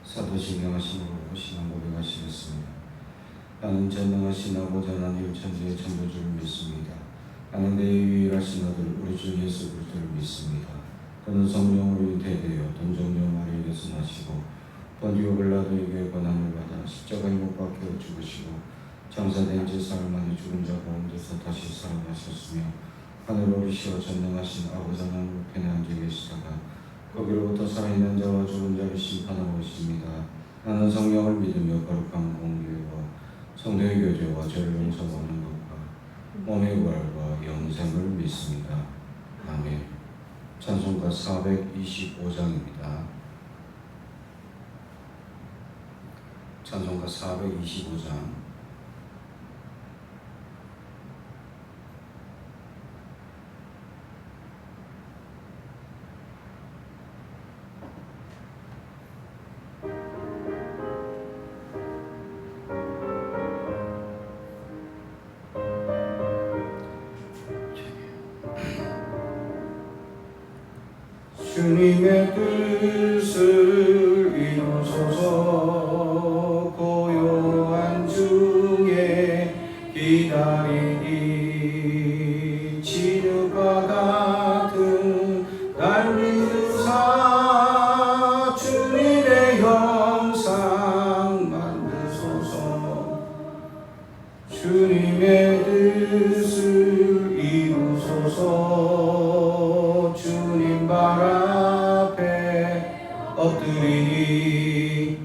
사도신경하시고 신앙 고백하시겠습니다. 나는 전능하신 아버지 하나님 천지의 창조주를 믿습니다. 나는 내 유일하신 아들 우리 주 예수 그리스도를 믿습니다. 그는 성령으로 잉태되어 동정녀 마리아에게서 나시고 본디오 빌라도에게 고난을 받아 십자가에 못 박혀 죽으시고 장사된 지 사흘 만에 죽은 자 가운데서 다시 살아나셨으며 하늘로 오르시어 전능하신 아버지 하나님 우편에 앉아 계시다가 거기로부터 살아있는 자와 죽은 자를 심판하러 오십니다. 나는 성령을 믿으며 거룩한 공교회와 성도의 교제와 죄를 용서하는 것과 몸의 부활과 영생을 믿습니다. 아멘. 찬송가 425장입니다. 찬송가 425장. 주님의 뜻을 이루소서. 고요한 중에 기다리니 진흙과 같은 날 믿으사 주님의 형상 만드소서. 주님의 뜻을 이루소서. 주님 발 엎드리니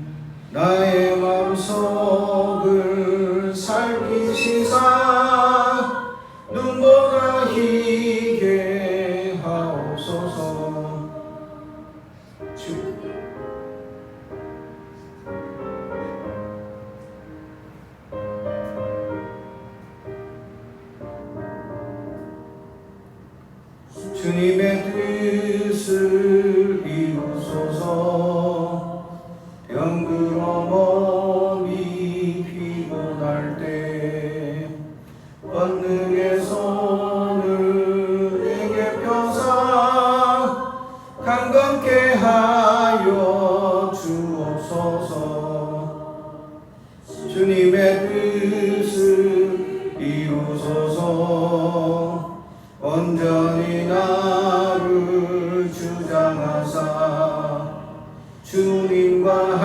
나의 마음속을 살피시사 눈보다 희게 하옵소서. 주님의 뜻을 이루소서. 병들어 몸이 피곤할 때 권능의 손을 내게 펴사 강건케 하여 주옵소서. 주님의 뜻을 이루소서. 온전히 나를 주장하사 주님과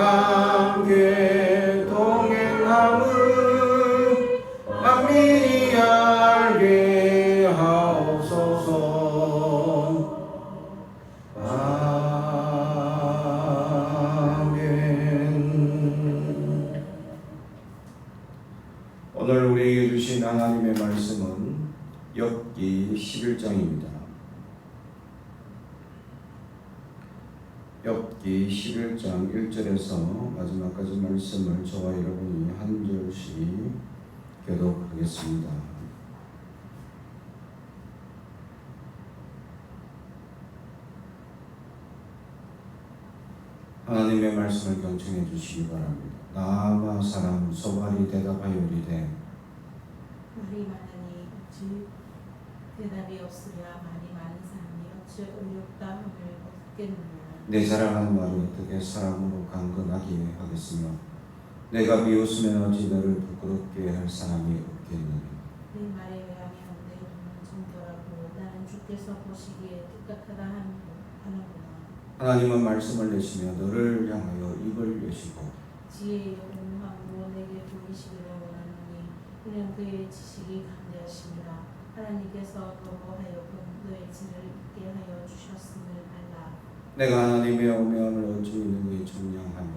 함께 동행함을 만민이 알게 하옵소서. 아멘. 오늘 우리에게 주신 하나님의 말씀은 욥기 11장입니다. 욥기 11장 1절에서 마지막까지 말씀을 저와 여러분이 한 절씩 교독하겠습니다. 하나님의 말씀을 경청해 주시기 바랍니다. 나아마 사람 소발이 대답하여 이르되 말이 많으니 어찌 대답이 없으랴. 말이 많은 사람이 어찌 의롭다함을 얻겠느냐. 내 자랑하는 말이 어떻게 사람으로 강건하게 하겠으며 내가 비웃으면 어찌 너를 부끄럽게 할 사람이 없겠느냐. 내 말에 의하면 내 눈은 정결하고 나는 주께서 보시기에 뜻같하다 하는구나. 하나님은 말씀을 내시며 너를 향하여 입을 여시고 지혜의 온함으로 내게 보이시기를 원하노니 이는 그의 지식이 강대하심이라. 하나님께서 너로 하여금 너의 죄를 잊게 하여 주셨음을 알라. 내가 하나님의 오명을 어찌 능히 정량하며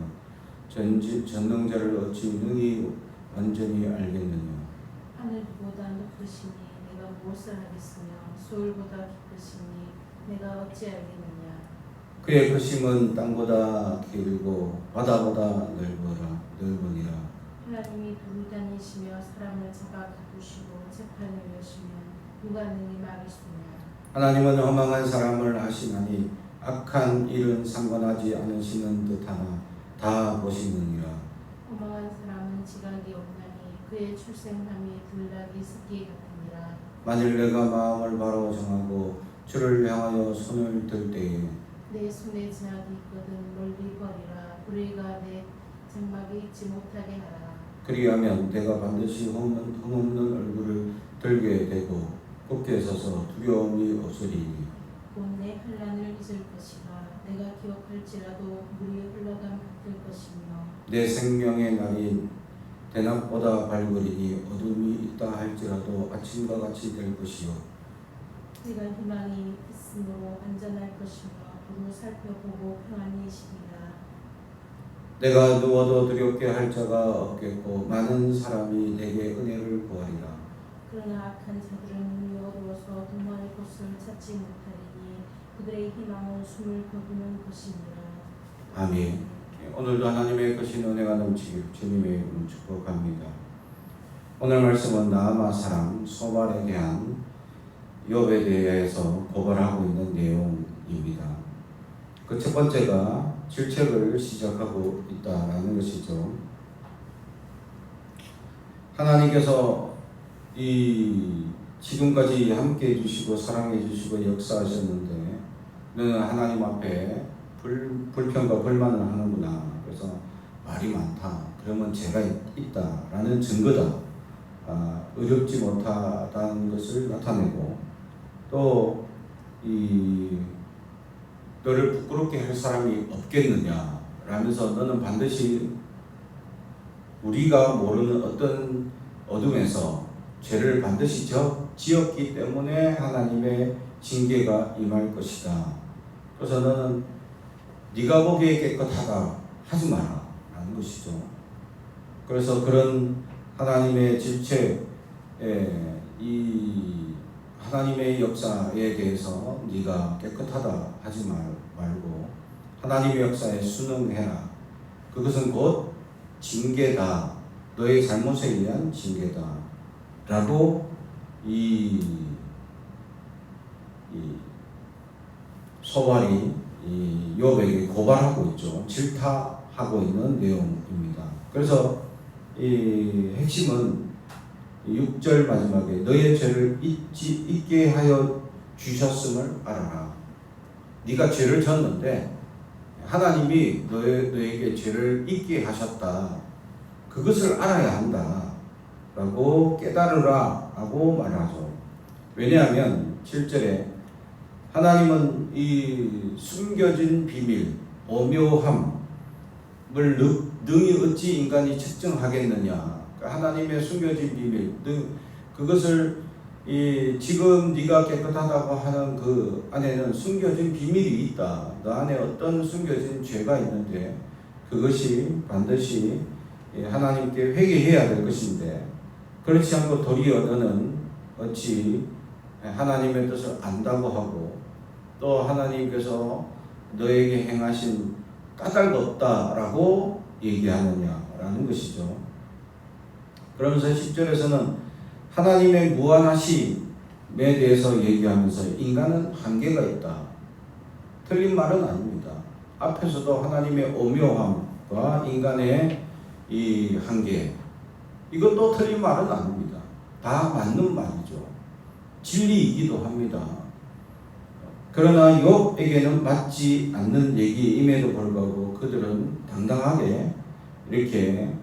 전능자를 어찌 능히 완전히 알겠느냐. 하늘보다 높으시니 내가 무엇을 하겠으며 소울보다 깊으시니 내가 어찌 알겠느냐. 그의 크심은 땅보다 길고 바다보다 넓으니라. 하나님이 두루 다니시며 사람을 잡아 가두시고 재판을 여시면 누가 능히 막으시느냐. 하나님은 허망한 사람을 하시나니 악한 일은 상관하지 않으시는 듯하나 다 보시느니라. 허망한 사람은 지각이 없나니 그의 출생함이 들락이 습기 같으니라. 만일 내가 마음을 바로 정하고 주를 향하여 손을 들 때에 내 손에 제약이 있거든 멀리 버리라. 불의가 내 장막에 있지 못하게 하라. 그리하면 내가 반드시 흠없는 얼굴을 들게 되고 굳게 서서 두려움이 없으리니 곧 내 환난을 잊을 것이라. 내가 기억할지라도 물이 흘러감 같을 것이며 내 생명의 날이 대낮보다 밝으리니 어둠이 있다 할지라도 아침과 같이 될 것이요 내가 희망이 있으므로 안전할 것이며 두루 살펴보고 평안히 쉬리라. 내가 누워도 두렵게 할 자가 없겠고 많은 사람이 내게 은혜를 구하리라. 그러나 악한 자들은 눈이 어두워서 도모할 곳을 찾지 못하리니 그들의 희망은 숨을 거두는 것이니라. 아멘. 오늘도 하나님의 크신 은혜가 넘치길 주님의 이름으로 축복합니다. 오늘 말씀은 나아마 사람 소발에 대한 욥에 대해서 고발하고 있는 내용입니다. 그 첫 번째가 질책을 시작하고 있다라는 것이죠. 하나님께서 이 지금까지 함께 해주시고 사랑해 주시고 역사하셨는데 너는 하나님 앞에 불평과 불만을 하는구나. 그래서 말이 많다. 그러면 죄가 있다라는 증거다. 의롭지 못하다는 것을 나타내고 또 이 너를 부끄럽게 할 사람이 없겠느냐 라면서 너는 반드시 우리가 모르는 어떤 어둠에서 죄를 반드시 지었기 때문에 하나님의 징계가 임할 것이다. 그래서 너는 네가 보기에 깨끗하다 하지 마라 라는 것이죠. 그래서 그런 하나님의 질책에 이 하나님의 역사에 대해서 네가 깨끗하다 하지 말고 하나님의 역사에 순응해라. 그것은 곧 징계다. 너의 잘못에 의한 징계다. 라고 이 소발이 이 욥에게 고발하고 있죠. 질타하고 있는 내용입니다. 그래서 이 핵심은 6절 마지막에 너의 죄를 잊게 하여 주셨음을 알아라. 네가 죄를 졌는데 하나님이 너에게 죄를 잊게 하셨다. 그것을 알아야 한다. 라고 깨달으라 라고 말하죠. 왜냐하면 7절에 하나님은 이 숨겨진 비밀, 오묘함을 능히 어찌 인간이 측정하겠느냐. 하나님의 숨겨진 비밀, 그것을 지금 네가 깨끗하다고 하는 그 안에는 숨겨진 비밀이 있다. 너 안에 어떤 숨겨진 죄가 있는데 그것이 반드시 하나님께 회개해야 될 것인데 그렇지 않고 도리어 너는 어찌 하나님의 뜻을 안다고 하고 또 하나님께서 너에게 행하신 까닭 없다라고 얘기하느냐라는 것이죠. 그러면서 10절에서는 하나님의 무한하심에 대해서 얘기하면서 인간은 한계가 있다. 틀린 말은 아닙니다. 앞에서도 하나님의 오묘함과 인간의 이 한계, 이것도 틀린 말은 아닙니다. 다 맞는 말이죠. 진리이기도 합니다. 그러나 욥에게는 맞지 않는 얘기임에도 불구하고 그들은 당당하게 이렇게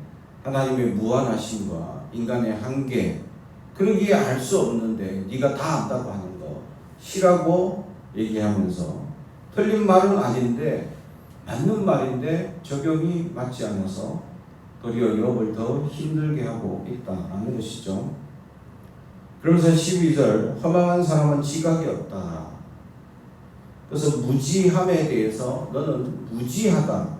하나님의 무한하심과 인간의 한계, 그러기에 알 수 없는데 네가 다 안다고 하는 거 시라고 얘기하면서 틀린 말은 아닌데 맞는 말인데 적용이 맞지 않아서 도리어 욥을 더 힘들게 하고 있다라는 것이죠. 그러면서 12절 허망한 사람은 지각이 없다. 그래서 무지함에 대해서 너는 무지하다.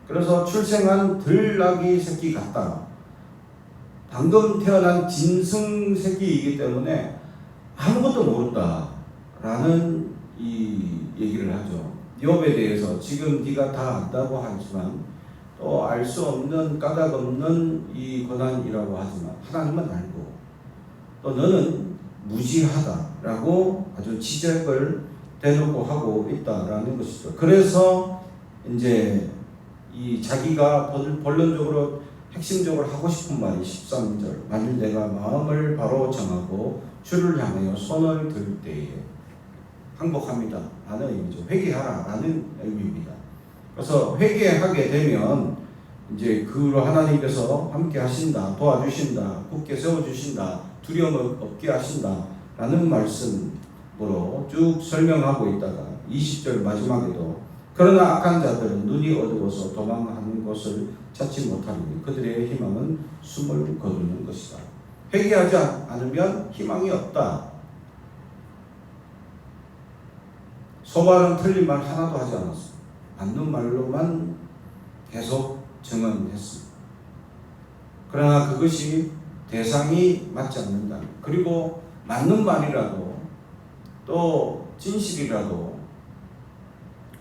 그래서 출생한 들나귀 새끼 같다. 방금 태어난 짐승 새끼이기 때문에 아무것도 모른다 라는 이 얘기를 하죠. 욥에 대해서 지금 네가 다 안다고 하지만 또 알 수 없는 까닭 없는 이 고난이라고 하지만 하나님은 알고 또 너는 무지하다라고 아주 지적을 대놓고 하고 있다라는 것이죠. 그래서 이제 이 자기가 본론적으로 핵심적으로 하고 싶은 말이 13절 만일 내가 마음을 바로 정하고 주를 향하여 손을 들 때에 항복합니다 라는 의미죠. 회개하라 라는 의미입니다. 그래서 회개하게 되면 이제 그로 하나님께서 함께 하신다, 도와주신다, 굳게 세워주신다, 두려움 없게 하신다 라는 말씀으로 쭉 설명하고 있다가 20절 마지막에도 그러나 악한 자들은 눈이 어두워서 도망하는 곳을 찾지 못하리니 그들의 희망은 숨을 거두는 것이다. 회개하지 않으면 희망이 없다. 소발은 틀린 말 하나도 하지 않았어. 맞는 말로만 계속 증언했습니다. 그러나 그것이 대상이 맞지 않는다. 그리고 맞는 말이라도 또 진실이라도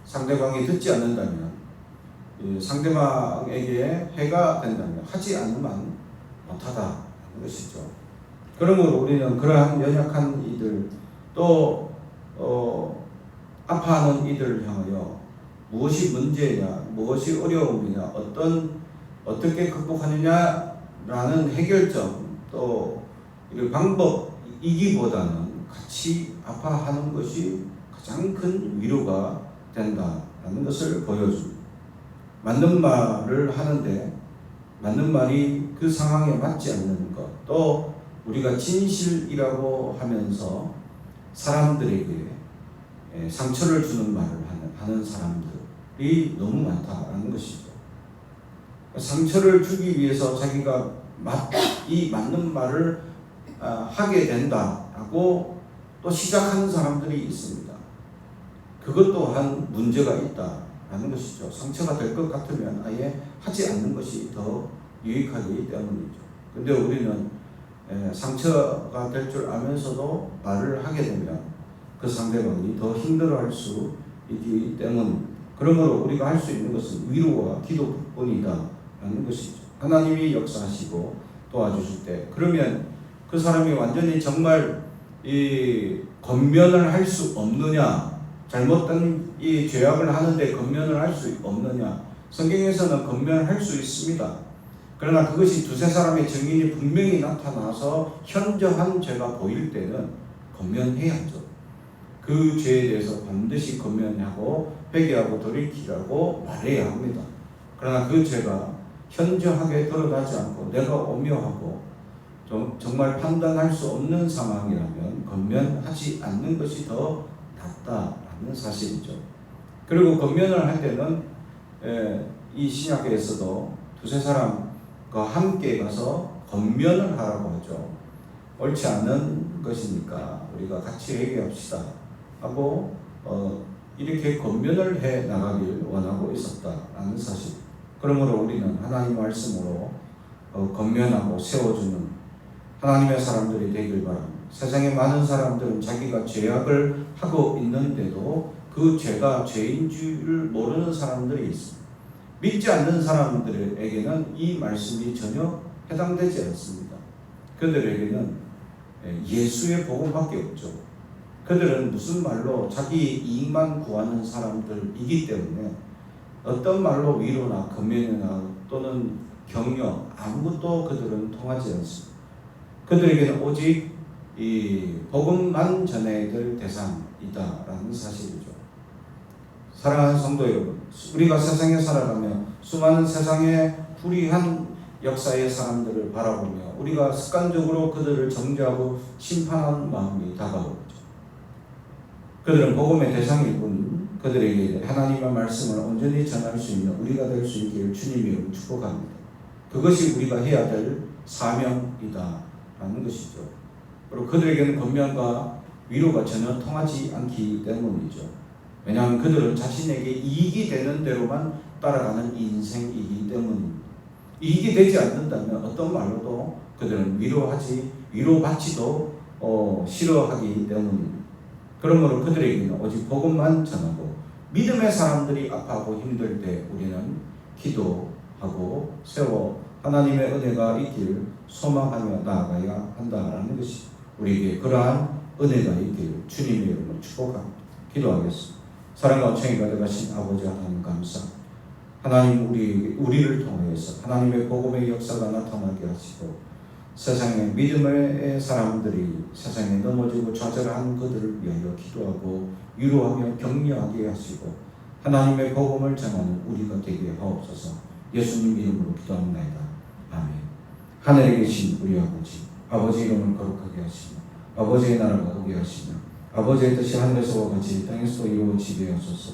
상대방이 듣지 않는다면, 상대방에게 해가 된다면 하지 않으면 못하다는 것이죠. 그러므로 우리는 그러한 연약한 이들 또 아파하는 이들을 향하여 무엇이 문제냐, 무엇이 어려움이냐, 어떻게 극복하느냐라는 해결점 또 이런 방법이기보다는 같이 아파하는 것이 가장 큰 위로가 된다라는 것을 보여줍니다. 맞는 말을 하는데 맞는 말이 그 상황에 맞지 않는 것, 또 우리가 진실이라고 하면서 사람들에게 상처를 주는 말을 하는 사람들이 너무 많다라는 것이죠. 상처를 주기 위해서 자기가 이 맞는 말을 하게 된다라고 또 시작하는 사람들이 있습니다. 그것 또한 문제가 있다라는 것이죠. 상처가 될 것 같으면 아예 하지 않는 것이 더 유익하기 때문이죠. 근데 우리는 상처가 될 줄 알면서도 말을 하게 되면 그 상대방이 더 힘들어할 수 있기 때문입니다. 그러므로 우리가 할 수 있는 것은 위로와 기도뿐이다라는 것이죠. 하나님이 역사하시고 도와주실 때, 그러면 그 사람이 완전히 정말 이 권면을 할 수 없느냐, 잘못된 이 죄악을 하는데 권면을 할 수 없느냐? 성경에서는 권면할 수 있습니다. 그러나 그것이 두세 사람의 증인이 분명히 나타나서 현저한 죄가 보일 때는 권면해야죠. 그 죄에 대해서 반드시 권면하고 회개하고 돌이키라고 말해야 합니다. 그러나 그 죄가 현저하게 드러나지 않고 내가 오묘하고 정말 판단할 수 없는 상황이라면 권면하지 않는 것이 더 낫다라는 사실이죠. 그리고 권면을 할 때는 이 신약에서도 두세 사람과 함께 가서 권면을 하라고 하죠. 옳지 않은 것이니까 우리가 같이 회개합시다 하고 이렇게 권면을 해 나가길 원하고 있었다라는 사실. 그러므로 우리는 하나님 말씀으로 권면하고 세워주는 하나님의 사람들이 되길 바랍니다. 세상에 많은 사람들은 자기가 죄악을 하고 있는데도 그 죄가 죄인 줄 모르는 사람들이 있습니다. 믿지 않는 사람들에게는 이 말씀이 전혀 해당되지 않습니다. 그들에게는 예수의 복음밖에 없죠. 그들은 무슨 말로 자기 이익만 구하는 사람들이기 때문에 어떤 말로 위로나 권면이나 또는 격려 아무것도 그들은 통하지 않습니다. 그들에게는 오직 이 복음만 전해야 될 대상이다라는 사실이죠. 사랑하는 성도 여러분, 우리가 세상에 살아가며 수많은 세상의 불의한 역사의 사람들을 바라보며 우리가 습관적으로 그들을 정죄하고 심판하는 마음이 다가오죠. 그들은 복음의 대상일 뿐 그들에게 하나님의 말씀을 온전히 전할 수 있는 우리가 될 수 있기를 주님의 이름으로 축복합니다. 그것이 우리가 해야 될 사명이다라는 것이죠. 그리고 그들에게는 권면과 위로가 전혀 통하지 않기 때문이죠. 왜냐하면 그들은 자신에게 이익이 되는 대로만 따라가는 인생이기 때문입니다. 이익이 되지 않는다면 어떤 말로도 그들은 위로받지도 싫어하기 때문입니다. 그러므로 그들에게는 오직 복음만 전하고 믿음의 사람들이 아파하고 힘들 때 우리는 기도하고 세워 하나님의 은혜가 있길 소망하며 나아가야 한다라는 것이 우리에게 그러한 은혜가 있길 주님의 이름으로 축복합니다. 기도하겠습니다. 사랑과 은총이 가득하신 아버지 하나님 감사합니다. 하나님 우리를 통해서 하나님의 복음의 역사가 나타나게 하시고 세상에 믿음의 사람들이 세상에 넘어지고 좌절한 그들을 위하여 기도하고 위로하며 격려하게 하시고 하나님의 복음을 전하는 우리가 되게 하옵소서. 예수님 이름으로 기도합니다. 아멘. 하늘에 계신 우리 아버지 이름을 거룩하게 하시며 아버지의 나라가 오게 하시며 아버지의 뜻이 하늘에서와 같이 땅에서도 이루어지게 하소서.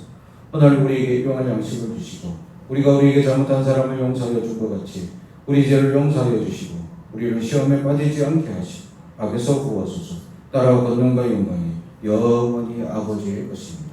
오늘 우리에게 일용할 양식을 주시고 우리가 우리에게 잘못한 사람을 용서하여 준 것 같이 우리 죄를 용서하여 주시고 우리를 시험에 빠지지 않게 하시고 악에서 구하소서. 나라와 권능과 영광이 영원히 아버지의 것입니다.